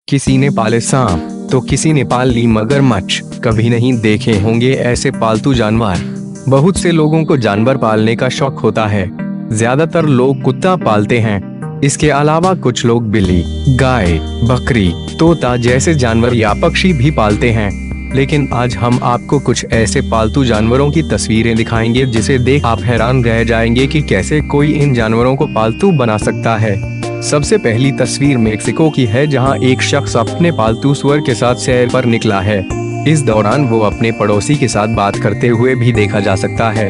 किसी ने पाले सांप तो किसी ने पाल ली मगरमच्छ। कभी नहीं देखे होंगे ऐसे पालतू जानवर। बहुत से लोगों को जानवर पालने का शौक होता है। ज्यादातर लोग कुत्ता पालते हैं। इसके अलावा कुछ लोग बिल्ली, गाय, बकरी, तोता जैसे जानवर या पक्षी भी पालते हैं। लेकिन आज हम आपको कुछ ऐसे पालतू जानवरों की तस्वीरें दिखाएंगे जिसे देख आप हैरान रह जाएंगे कि कैसे कोई इन जानवरों को पालतू बना सकता है। सबसे पहली तस्वीर मेक्सिको की है, जहां एक शख्स अपने पालतू सुअर के साथ सैर पर निकला है। इस दौरान वो अपने पड़ोसी के साथ बात करते हुए भी देखा जा सकता है।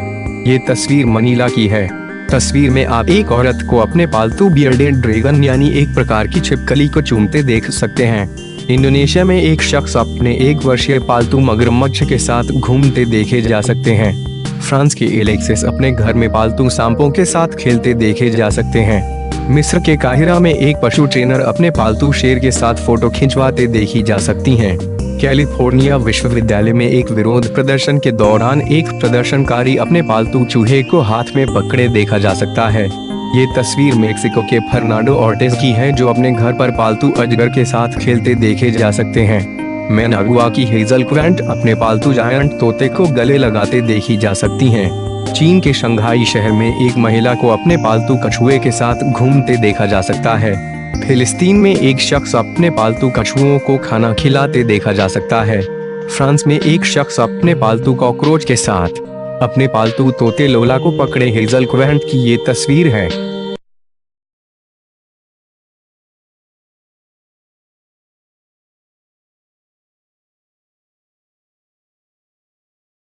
ये तस्वीर मनीला की है। तस्वीर में आप एक औरत को अपने पालतू बियर्डेड ड्रैगन यानी एक प्रकार की छिपकली को चूमते देख सकते हैं। इंडोनेशिया में एक शख्स अपने 1 वर्षीय पालतू मगरमच्छ के साथ घूमते देखे जा सकते हैं। फ्रांस के एलेक्सिस अपने घर में पालतू सांपों के साथ खेलते देखे जा सकते हैं। मिस्र के काहिरा में एक पशु ट्रेनर अपने पालतू शेर के साथ फोटो खिंचवाते देखी जा सकती हैं। कैलिफोर्निया विश्वविद्यालय में एक विरोध प्रदर्शन के दौरान एक प्रदर्शनकारी अपने पालतू चूहे को हाथ में पकड़े देखा जा सकता है। ये तस्वीर मेक्सिको के फर्नांडो ऑर्टिज की है, जो अपने घर पर पालतू अजगर के साथ खेलते देखे जा सकते हैं। मैनागुआ की हेजल क्वेंट अपने पालतू जायंट तोते को गले लगाते देखी जा सकती हैं। चीन के शंघाई शहर में एक महिला को अपने पालतू कछुए के साथ घूमते देखा जा सकता है। फिलिस्तीन में एक शख्स अपने पालतू कछुओं को खाना खिलाते देखा जा सकता है। फ्रांस में एक शख्स अपने पालतू कॉकरोच के साथ अपने पालतू तोते लोला को पकड़े हेजल क्वेंट की ये तस्वीर है।